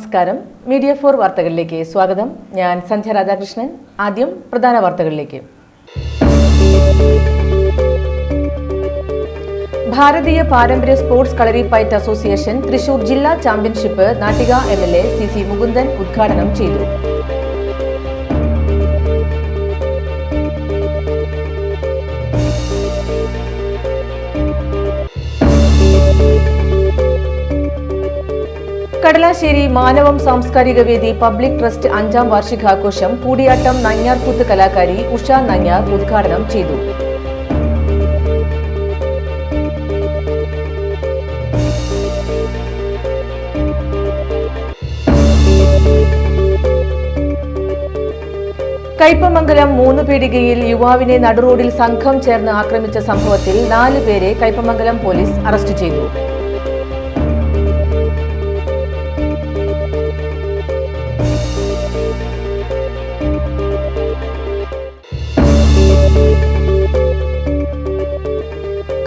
നമസ്കാരം. മീഡിയ 4 വാർത്തകളിലേക്ക് സ്വാഗതം. ഞാൻ സന്ധ്യ രാധാകൃഷ്ണൻ. ആദ്യം പ്രധാന വാർത്തകളിലേക്ക്. ഭാരതീയ പാരമ്പര്യ സ്പോർട്സ് കളരിപ്പയറ്റ് അസോസിയേഷൻ തൃശൂർ ജില്ലാ championship Nattika MLA CC Mukundan ഉദ്ഘാടനം ചെയ്തു. കടലാശ്ശേരി മാനവം സാംസ്കാരിക വേദി പബ്ലിക് ട്രസ്റ്റ് 5ാം വാർഷികാഘോഷം കൂടിയാട്ടം നങ്ങ്യാർകൂത്ത് കലാകാരി ഉഷ നങ്ങ്യാർ ഉദ്ഘാടനം ചെയ്തു. കയ്പമംഗലം 3 പീടികയിൽ യുവാവിനെ നടുറോഡിൽ സംഘം ചേർന്ന് ആക്രമിച്ച സംഭവത്തിൽ 4 പേരെ കയ്പമംഗലം പോലീസ് അറസ്റ്റ് ചെയ്തു.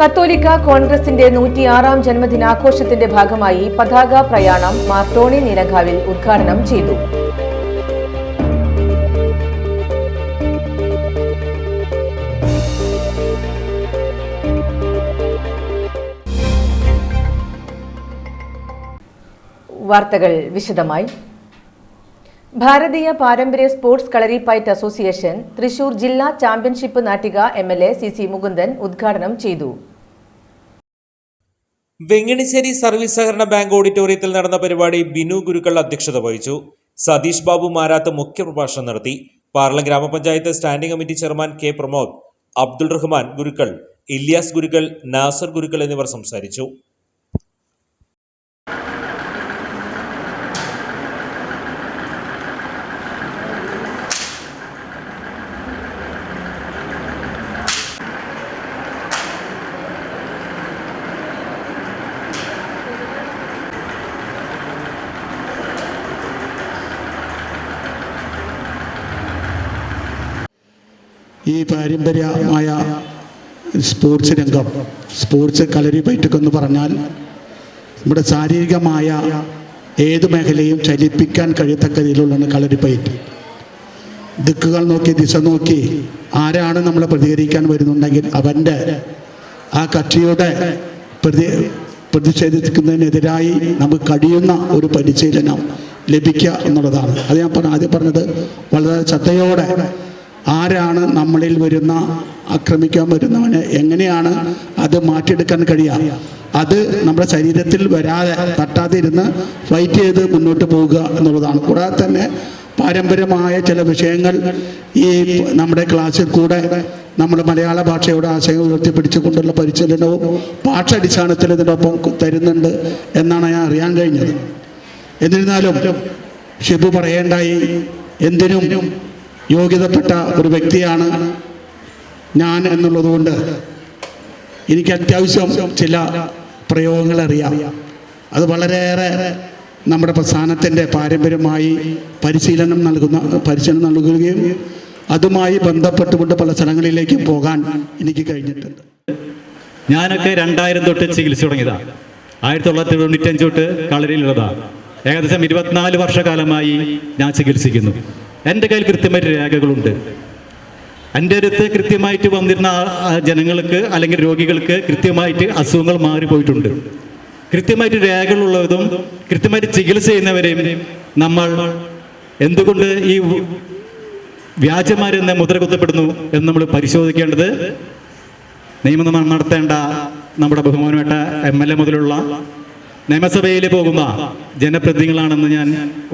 കത്തോലിക്ക കോൺഗ്രസിന്റെ 106ാം ജന്മദിനാഘോഷത്തിന്റെ ഭാഗമായി പതാക പ്രയാണം മാർ ടോണി നീലങ്കാവിൽ ഉദ്ഘാടനം ചെയ്തു. വാർത്തകൾ വിശദമായി. ഭാരതീയ പാരമ്പര്യ സ്പോർട്സ് കളരിപ്പയറ്റ് അസോസിയേഷൻ തൃശൂർ ജില്ലാ championship Nattika MLA CC Mukundan ഉദ്ഘാടനം ചെയ്തു. വെങ്ങണിശ്ശേരി സർവീസ് സഹകരണ ബാങ്ക് ഓഡിറ്റോറിയത്തിൽ നടന്ന പരിപാടി ബിനു ഗുരുക്കൾ അധ്യക്ഷത വഹിച്ചു. സതീഷ് ബാബു മാരാത്ത് മുഖ്യപ്രഭാഷണം നടത്തി. Parlam grama panchayat standing committee chairman K Pramod, Abdul Rahman Gurukkal, Ilyas Gurukkal, Nasar Gurukkal എന്നിവർ സംസാരിച്ചു. ഈ പാരമ്പര്യമായ സ്പോർട്സ് രംഗം, സ്പോർട്സ് കളരിപ്പയറ്റ് എന്ന് പറഞ്ഞാൽ നമ്മുടെ ശാരീരികമായ ഏത് മേഖലയും ചലിപ്പിക്കാൻ കഴിയത്തക്ക രീതിയിലുള്ളതാണ് കളരിപ്പയറ്റ്. ദിക്കുകൾ നോക്കി, ദിശ നോക്കി ആരാണ് നമ്മളെ പ്രതികരിക്കാൻ വരുന്നുണ്ടെങ്കിൽ അവൻ്റെ ആ കക്ഷിയുടെ പ്രതിഷേധിക്കുന്നതിനെതിരായി നമുക്ക് കഴിയുന്ന ഒരു പരിശീലനം ലഭിക്കുക എന്നുള്ളതാണ്. അത് ഞാൻ ആദ്യം പറഞ്ഞത് വളരെ ശ്രദ്ധയോടെ ആരാണ് നമ്മളിൽ വരുന്ന ആക്രമിക്കാൻ വരുന്നവന് എങ്ങനെയാണ് അത് മാറ്റിയെടുക്കാൻ കഴിയുക, അത് നമ്മുടെ ശരീരത്തിൽ വരാതെ തട്ടാതെ ഇരുന്ന് ഫൈറ്റ് ചെയ്ത് മുന്നോട്ട് പോവുക എന്നുള്ളതാണ്. കൂടാതെ തന്നെ പാരമ്പര്യമായ ചില വിഷയങ്ങൾ ഈ നമ്മുടെ ക്ലാസ്സിൽ കൂടെ നമ്മുടെ മലയാള ഭാഷയുടെ ആശയം ഉയർത്തിപ്പിടിച്ചുകൊണ്ടുള്ള പരിശീലനവും പാഠ്യാടിസ്ഥാനത്തിൽ ഇതിനൊപ്പം തരുന്നുണ്ട് എന്നാണ് ഞാൻ അറിയാൻ കഴിഞ്ഞത്. എന്നിരുന്നാലും ഷിബു പറയേണ്ടായി, എന്തിനും യോഗ്യതപ്പെട്ട ഒരു വ്യക്തിയാണ് ഞാൻ എന്നുള്ളതുകൊണ്ട് എനിക്ക് അത്യാവശ്യം ചില പ്രയോഗങ്ങൾ അറിയാം. അത് വളരെയേറെ നമ്മുടെ പ്രസ്ഥാനത്തിൻ്റെ പാരമ്പര്യമായി പരിശീലനം നൽകുകയും അതുമായി ബന്ധപ്പെട്ടുകൊണ്ട് പല സ്ഥലങ്ങളിലേക്ക് പോകാൻ എനിക്ക് കഴിഞ്ഞിട്ടുണ്ട്. ഞാനൊക്കെ 2000 തൊട്ട് ചികിത്സ തുടങ്ങിയതാണ്. 1995 തൊട്ട് കളരിയിലുള്ളതാണ്. ഏകദേശം 24 വർഷക്കാലമായി ഞാൻ ചികിത്സിക്കുന്നു. എൻ്റെ കയ്യിൽ കൃത്യമായിട്ട് രേഖകളുണ്ട്. എൻ്റെ അടുത്ത് കൃത്യമായിട്ട് വന്നിരുന്ന ജനങ്ങൾക്ക് അല്ലെങ്കിൽ രോഗികൾക്ക് കൃത്യമായിട്ട് അസുഖങ്ങൾ മാറിപ്പോയിട്ടുണ്ട്. കൃത്യമായിട്ട് രേഖകളുള്ളതും കൃത്യമായിട്ട് ചികിത്സ ചെയ്യുന്നവരെയും നമ്മൾ എന്തുകൊണ്ട് ഈ വ്യാജന്മാരെന്ന് മുദ്ര കുത്തപ്പെടുന്നു എന്ന് നമ്മൾ പരിശോധിക്കേണ്ടത് നിയമം നടത്തേണ്ട നമ്മുടെ ബഹുമാനപ്പെട്ട MLA മുതലുള്ള നിയമസഭയിൽ പോകുന്ന ജനപ്രതിനിധികളാണെന്ന് ഞാൻ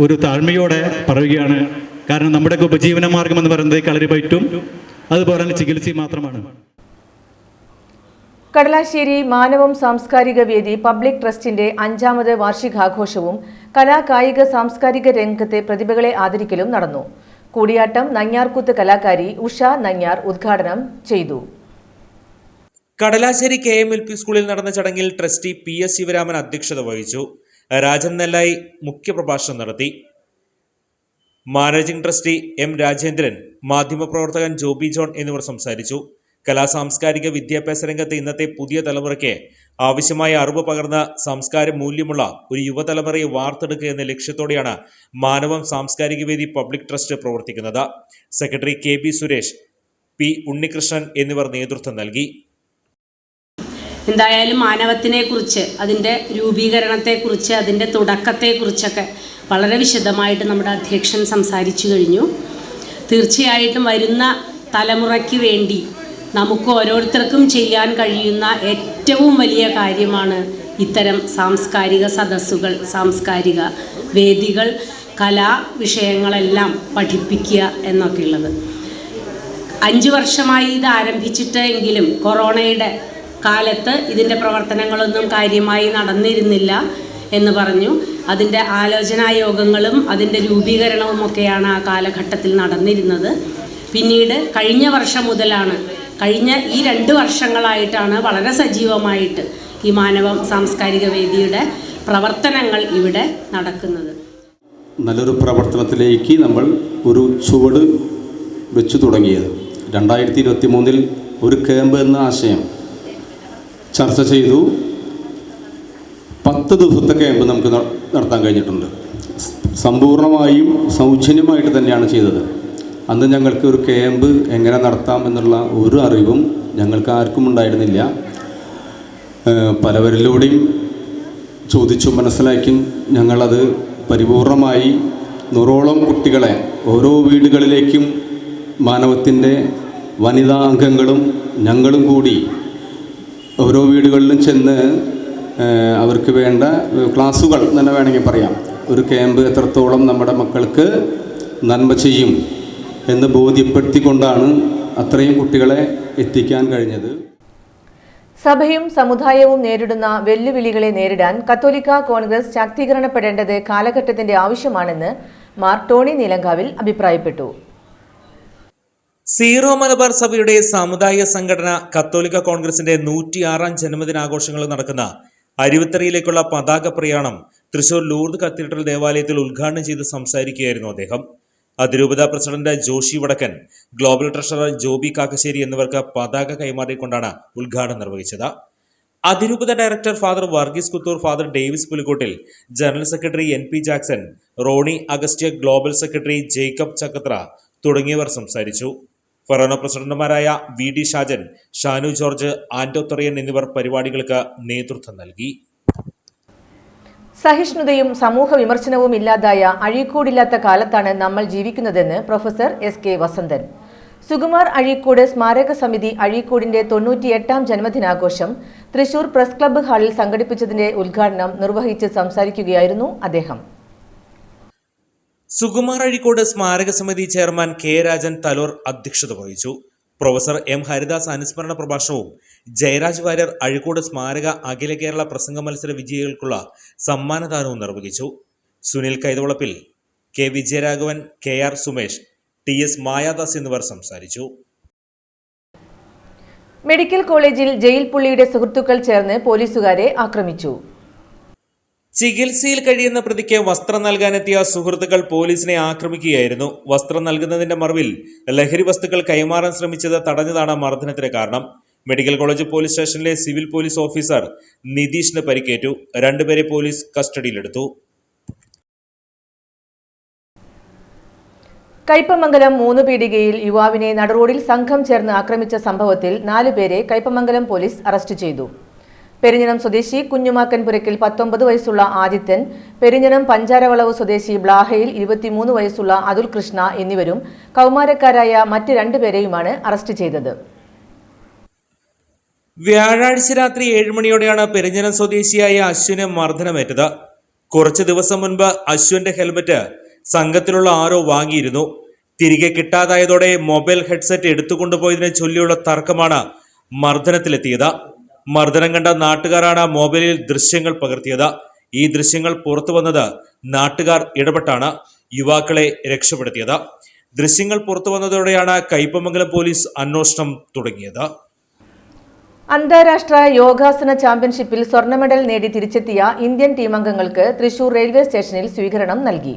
ഒരു താഴ്മയോടെ പറയുകയാണ്. കാരണം നമ്മുടെ ഉപജീവന മാർഗം എന്ന് പറയുന്നത് കളരിപ്പയറ്റും അതുപോലെ തന്നെ ചികിത്സയും മാത്രമാണ്. കടലാശ്ശേരി മാനവം സാംസ്കാരിക വേദി പബ്ലിക് ട്രസ്റ്റിന്റെ 5ാമത് വാർഷികാഘോഷവും കലാകായിക സാംസ്കാരിക രംഗത്തെ പ്രതിഭകളെ ആദരിക്കലും നടന്നു. കൂടിയാട്ടം നങ്ങ്യാർകൂത്ത് കലാകാരി ഉഷ നങ്ങ്യാർ ഉദ്ഘാടനം ചെയ്തു. കടലാശ്ശേരി KMLP സ്കൂളിൽ നടന്ന ചടങ്ങിൽ ട്രസ്റ്റി PS ശിവരാമൻ അധ്യക്ഷത വഹിച്ചു. രാജൻ നെല്ലായി മുഖ്യപ്രഭാഷണം നടത്തി. മാനേജിംഗ് ട്രസ്റ്റി M രാജേന്ദ്രൻ, മാധ്യമപ്രവർത്തകൻ ജോബി ജോൺ എന്നിവർ സംസാരിച്ചു. കലാസാംസ്കാരിക വിദ്യാഭ്യാസ രംഗത്തെ ഇന്നത്തെ പുതിയ തലമുറയ്ക്ക് ആവശ്യമായ അറിവ് പകർന്ന് സംസ്കാര മൂല്യമുള്ള ഒരു യുവതലമുറയെ വാർത്തെടുക്കുക എന്ന ലക്ഷ്യത്തോടെയാണ് മാനവം സാംസ്കാരിക വേദി പബ്ലിക് ട്രസ്റ്റ് പ്രവർത്തിക്കുന്നത്. Secretary KB Suresh, P Unnikrishnan എന്നിവർ നേതൃത്വം നൽകി. എന്തായാലും മാനവത്തിനെക്കുറിച്ച്, അതിൻ്റെ രൂപീകരണത്തെക്കുറിച്ച്, അതിൻ്റെ തുടക്കത്തെക്കുറിച്ചൊക്കെ വളരെ വിശദമായിട്ട് നമ്മുടെ അധ്യക്ഷൻ സംസാരിച്ചു കഴിഞ്ഞു. തീർച്ചയായിട്ടും വരുന്ന തലമുറയ്ക്ക് വേണ്ടി നമുക്ക് ഓരോരുത്തർക്കും ചെയ്യാൻ കഴിയുന്ന ഏറ്റവും വലിയ കാര്യമാണ് ഇത്തരം സാംസ്കാരിക സദസ്സുകൾ, സാംസ്കാരിക വേദികൾ, കലാ വിഷയങ്ങളെല്ലാം പഠിപ്പിക്കുക എന്നൊക്കെയുള്ളത്. 5 വർഷമായി ഇത് ആരംഭിച്ചിട്ട് എങ്കിലും കൊറോണയുടെ കാലത്ത് ഇതിൻ്റെ പ്രവർത്തനങ്ങളൊന്നും കാര്യമായി നടന്നിരുന്നില്ല എന്ന് പറഞ്ഞു. അതിൻ്റെ ആലോചനാ യോഗങ്ങളും അതിൻ്റെ രൂപീകരണവുമൊക്കെയാണ് ആ കാലഘട്ടത്തിൽ നടന്നിരുന്നത്. പിന്നീട് കഴിഞ്ഞ വർഷം മുതലാണ്, കഴിഞ്ഞ ഈ 2 വർഷങ്ങളായിട്ടാണ് വളരെ സജീവമായിട്ട് ഈ മാനവം സാംസ്കാരിക വേദിയുടെ പ്രവർത്തനങ്ങൾ ഇവിടെ നടക്കുന്നത്. നല്ലൊരു പ്രവർത്തനത്തിലേക്ക് നമ്മൾ ഒരു ചുവട് വെച്ചു തുടങ്ങിയത് 2023 ഒരു ക്യാമ്പ് എന്ന ആശയം ചർച്ച ചെയ്തു. 10 ദിവസത്തെ ക്യാമ്പ് നമുക്ക് നടത്താൻ കഴിഞ്ഞിട്ടുണ്ട്. സമ്പൂർണ്ണമായും സൗജന്യമായിട്ട് തന്നെയാണ് ചെയ്തത്. അന്ന് ഞങ്ങൾക്ക് ഒരു ക്യാമ്പ് എങ്ങനെ നടത്താം എന്നുള്ള ഒരു അറിവും ഞങ്ങൾക്ക് ആർക്കും ഉണ്ടായിരുന്നില്ല. പലവരിലൂടെയും ചോദിച്ചു മനസ്സിലാക്കി ഞങ്ങളത് പരിപൂർണമായി 100ഓളം കുട്ടികളെ ഓരോ വീടുകളിലേക്കും മാനവത്തിൻ്റെ വനിതാ അംഗങ്ങളും ഞങ്ങളും കൂടി ഓരോ വീടുകളിലും ചെന്ന് അവർക്ക് വേണ്ട ക്ലാസ്സുകൾ തന്നെ വേണമെങ്കിൽ പറയാം. ഒരു ക്യാമ്പ് എത്രത്തോളം നമ്മുടെ മക്കൾക്ക് നന്മ ചെയ്യും എന്ന് ബോധ്യപ്പെടുത്തിക്കൊണ്ടാണ് അത്രയും കുട്ടികളെ എത്തിക്കാൻ കഴിഞ്ഞത്. സഭയും സമുദായവും നേരിടുന്ന വെല്ലുവിളികളെ നേരിടാൻ കത്തോലിക്ക കോൺഗ്രസ് ശാക്തീകരണപ്പെടേണ്ടത് കാലഘട്ടത്തിന്റെ ആവശ്യമാണെന്ന് മാർ ടോണി നീലങ്കാവിൽ അഭിപ്രായപ്പെട്ടു. സീറോ മലബാർ സഭയുടെ സാമുദായിക സംഘടന കത്തോലിക്ക കോൺഗ്രസിന്റെ 106ാം ജന്മദിനാഘോഷങ്ങൾ നടക്കുന്ന അരുവിത്തറയിലേക്കുള്ള പതാക പ്രയാണം തൃശൂർ ലൂർദ് കത്തീഡ്രൽ ദേവാലയത്തിൽ ഉദ്ഘാടനം ചെയ്ത് സംസാരിക്കുകയായിരുന്നു അദ്ദേഹം. അതിരൂപത പ്രസിഡന്റ് ജോഷി വടക്കൻ, ഗ്ലോബൽ ട്രഷറർ ജോബി കാക്കശ്ശേരി എന്നിവർക്ക് പതാക കൈമാറിക്കൊണ്ടാണ് ഉദ്ഘാടനം നിർവഹിച്ചത്. അതിരൂപത director father Varghese Kuthur, father Davis Pulikkottil, general secretary NP Jackson, Ronnie അഗസ്റ്റ്യ, ഗ്ലോബൽ സെക്രട്ടറി ജേക്കബ് ചക്കത്ര തുടങ്ങിയവർ സംസാരിച്ചു. ഫെറോന പ്രസിഡന്റുമാരായ VD ഷാജൻ, ഷാനു ജോർജ്, ആന്റോ തൊറിയൻ എന്നിവർ പരിപാടികൾക്ക് നേതൃത്വം നൽകി. സഹിഷ്ണുതയും സമൂഹ വിമർശനവും ഇല്ലാതായ അഴീക്കോടില്ലാത്ത കാലത്താണ് നമ്മൾ ജീവിക്കുന്നതെന്ന് പ്രൊഫസർ SK വസന്തൻ. സുകുമാർ അഴീക്കോട് സ്മാരക സമിതി അഴീക്കോടിന്റെ 98ാം ജന്മദിനാഘോഷം തൃശൂർ പ്രസ് ക്ലബ്ബ് ഹാളിൽ സംഘടിപ്പിച്ചതിന്റെ ഉദ്ഘാടനം നിർവഹിച്ച് സംസാരിക്കുകയായിരുന്നു അദ്ദേഹം. സുകുമാർ അഴീക്കോട് സ്മാരക സമിതി ചെയർമാൻ K രാജൻ തലോർ അധ്യക്ഷത വഹിച്ചു. പ്രൊഫസർ M ഹരിദാസ് അനുസ്മരണ പ്രഭാഷണവും ജയരാജ് വാര്യർ അഴീക്കോട് സ്മാരക അഖില കേരള പ്രസംഗ മത്സര വിജയികൾക്കുള്ള സമ്മാനദാനവും നിർവഹിച്ചു. സുനിൽ കൈതവളപ്പിൽ, K Vijayaraghavan, KR Sumesh, TS Mayadas എന്നിവർ സംസാരിച്ചു. മെഡിക്കൽ കോളേജിൽ ജയിൽ പുള്ളിയുടെ സുഹൃത്തുക്കൾ ചേർന്ന് പോലീസുകാരെ ആക്രമിച്ചു. ചികിത്സയിൽ കഴിയുന്ന പ്രതിക്ക് വസ്ത്രം നൽകാനെത്തിയ സുഹൃത്തുക്കൾ പോലീസിനെ ആക്രമിക്കുകയായിരുന്നു. വസ്ത്രം നൽകുന്നതിന്റെ മറവിൽ ലഹരി വസ്തുക്കൾ കൈമാറാൻ ശ്രമിച്ചത് തടഞ്ഞതാണ് മർദ്ദനത്തിന് കാരണം. മെഡിക്കൽ കോളേജ് പോലീസ് സ്റ്റേഷനിലെ സിവിൽ പോലീസ് ഓഫീസർ നിതീഷിന് പരിക്കേറ്റു. 2 പേരെ പോലീസ് കസ്റ്റഡിയിലെടുത്തു. കയ്പമംഗലം 3 പീടികയിൽ യുവാവിനെ നടുറോഡിൽ സംഘം ചേർന്ന് ആക്രമിച്ച സംഭവത്തിൽ 4 പേരെ കയ്പമംഗലം പോലീസ് അറസ്റ്റ് ചെയ്തു. പെരിഞ്ഞനം സ്വദേശി കുഞ്ഞുമാക്കൻപുരയ്ക്കൽ 19 വയസ്സുള്ള ആദിത്യൻ, പെരിഞ്ഞനം പഞ്ചാരവളവ് സ്വദേശി ബ്ലാഹയിൽ 23 വയസ്സുള്ള അതുൽ കൃഷ്ണ എന്നിവരും കൗമാരക്കാരായ മറ്റ് 2 പേരെയുമാണ് അറസ്റ്റ് ചെയ്തത്. വ്യാഴാഴ്ച രാത്രി 7 മണിയോടെയാണ് പെരിഞ്ഞനം സ്വദേശിയായ അശ്വിന് മർദ്ദനമേറ്റത്. കുറച്ചു ദിവസം മുൻപ് അശ്വിന്റെ ഹെൽമറ്റ് സംഘത്തിലുള്ള ആരോ വാങ്ങിയിരുന്നു. തിരികെ കിട്ടാതായതോടെ മൊബൈൽ ഹെഡ്സെറ്റ് എടുത്തുകൊണ്ടുപോയതിനെ ചൊല്ലിയുള്ള തർക്കമാണ് മർദ്ദനത്തിലെത്തിയത്. മർദ്ദനം കണ്ട നാട്ടുകാരാണ് മൊബൈലിൽ ദൃശ്യങ്ങൾ പകർത്തിയത്. ഈ ദൃശ്യങ്ങൾ പുറത്തു വന്നത് നാട്ടുകാർ ഇടപെട്ടാണ് യുവാക്കളെ രക്ഷപ്പെടുത്തിയത്. ദൃശ്യങ്ങൾ പുറത്തു വന്നതോടെയാണ് കയ്പമംഗലം പോലീസ് അന്വേഷണം തുടങ്ങിയത്. അന്താരാഷ്ട്ര യോഗാസന ചാമ്പ്യൻഷിപ്പിൽ സ്വർണ്ണ മെഡൽ നേടി തിരിച്ചെത്തിയ ഇന്ത്യൻ ടീം അംഗങ്ങൾക്ക് തൃശൂർ റെയിൽവേ സ്റ്റേഷനിൽ സ്വീകരണം നൽകി.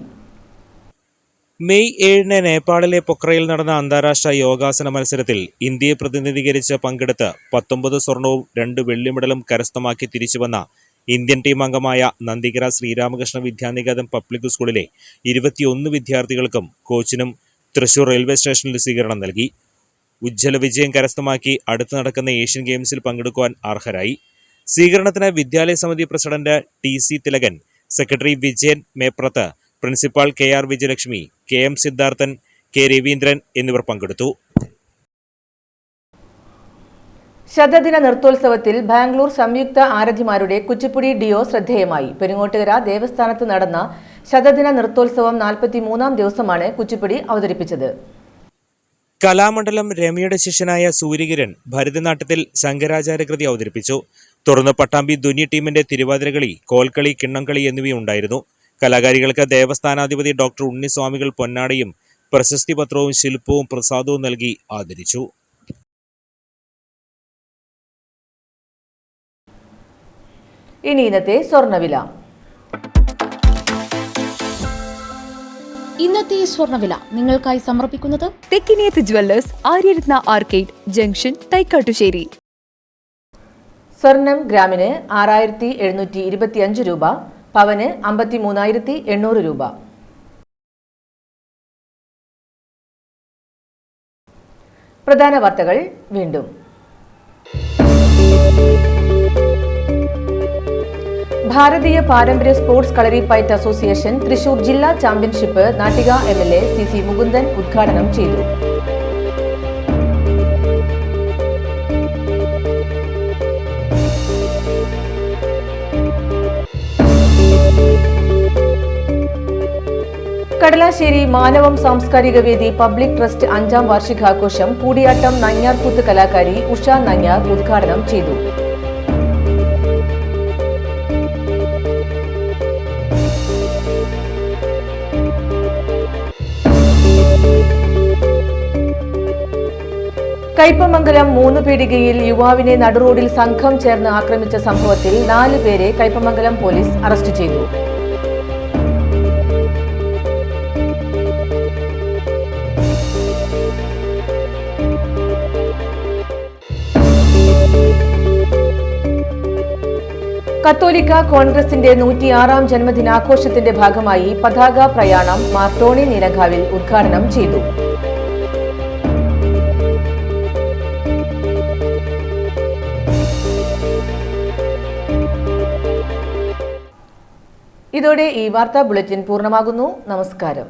മെയ് 7-ന് നേപ്പാളിലെ പൊക്രയിൽ നടന്ന അന്താരാഷ്ട്ര യോഗാസന മത്സരത്തിൽ ഇന്ത്യയെ പ്രതിനിധീകരിച്ച് പങ്കെടുത്ത് 19 സ്വർണവും 2 വെള്ളി മെഡലും കരസ്ഥമാക്കി തിരിച്ചുവന്ന ഇന്ത്യൻ ടീം അംഗമായ നന്ദിഗ്ര ശ്രീരാമകൃഷ്ണ വിദ്യാനികേതൻ പബ്ലിക് സ്കൂളിലെ 21 വിദ്യാർത്ഥികൾക്കും കോച്ചിനും തൃശൂർ റെയിൽവേ സ്റ്റേഷനിൽ സ്വീകരണം നൽകി. ഉജ്ജ്വല വിജയം കരസ്ഥമാക്കി അടുത്ത് നടക്കുന്ന ഏഷ്യൻ ഗെയിംസിൽ പങ്കെടുക്കുവാൻ അർഹരായി. സ്വീകരണത്തിന് വിദ്യാലയ സമിതി president TC Thilakan, secretary Vijayan Meprath, principal KR Vijayalakshmi, KM Siddharthan, K Raveendran എന്നിവർ പങ്കെടുത്തു. ശതദിന നൃത്തോത്സവത്തിൽ ബാംഗ്ലൂർ സംയുക്ത ആരതിമാരുടെ കുച്ചിപ്പുടി ഡിയോ ശ്രദ്ധേയമായി. പെരിങ്ങോട്ടുകര ദേവസ്ഥാനത്ത് നടന്ന ശതദിന നൃത്തോത്സവം 43-ാം ദിവസമാണ് കുച്ചിപ്പുടി അവതരിപ്പിച്ചത്. കലാമണ്ഡലം രമയുടെ ശിഷ്യനായ സൂര്യകിരൺ ഭരതനാട്യത്തിൽ ശങ്കരാചാര്യകൃതി അവതരിപ്പിച്ചു. തുടർന്ന് പട്ടാമ്പി ധ്വനി ടീമിന്റെ തിരുവാതിരകളി, കോൽക്കളി, കിണ്ണംകളി എന്നിവയുണ്ടായിരുന്നു. കലാകാരികൾക്ക് ദേവസ്ഥാനാധിപതി ഡോക്ടർ ഉണ്ണിസ്വാമികൾ പൊന്നാടയും പ്രശസ്തി പത്രവും ശില്പവും പ്രസാദവും നൽകി ആദരിച്ചു. ഇനി ഇന്നത്തെ സ്വർണ്ണവില. ഇന്നത്തെ സ്വർണ്ണവില നിങ്ങൾക്കായി സമർപ്പിക്കുന്നത് Thekkiniyath jewellers, Aryaratna arcade junction, Thaikkattussery. സ്വർണം ഗ്രാമിന് 6725 രൂപ, പവന് 53,800 രൂപ. പ്രധാന വാർത്തകൾ വീണ്ടും. ഭാരതീയ പാരമ്പര്യ സ്പോർട്സ് കളരിപ്പയറ്റ് അസോസിയേഷൻ തൃശൂർ ജില്ലാ championship Nattika MLA CC Mukundan ഉദ്ഘാടനം ചെയ്തു. കടലാശ്ശേരി മാനവം സാംസ്കാരിക വേദി പബ്ലിക് ട്രസ്റ്റ് 5ാം വാർഷികാഘോഷം കൂടിയാട്ടം നങ്ങ്യാർകൂത്ത് കലാകാരി ഉഷ നങ്ങ്യാർ ഉദ്ഘാടനം ചെയ്തു. കയ്പമംഗലം 3 പീടികയിൽ യുവാവിനെ നടുറോഡിൽ സംഘം ചേർന്ന് ആക്രമിച്ച സംഭവത്തിൽ 4 പേരെ കയ്പമംഗലം പോലീസ് അറസ്റ്റ് ചെയ്തു. കത്തോലിക്ക കോൺഗ്രസിന്റെ 106ാം ജന്മദിനാഘോഷത്തിന്റെ ഭാഗമായി പതാക പ്രയാണം മാർട്ടോണി നീലങ്കാവിൽ ഉദ്ഘാടനം ചെയ്തു. ഇതോടെ ഈ വാർത്താ ബുള്ളറ്റിൻ പൂർണ്ണമാകുന്നു. നമസ്കാരം.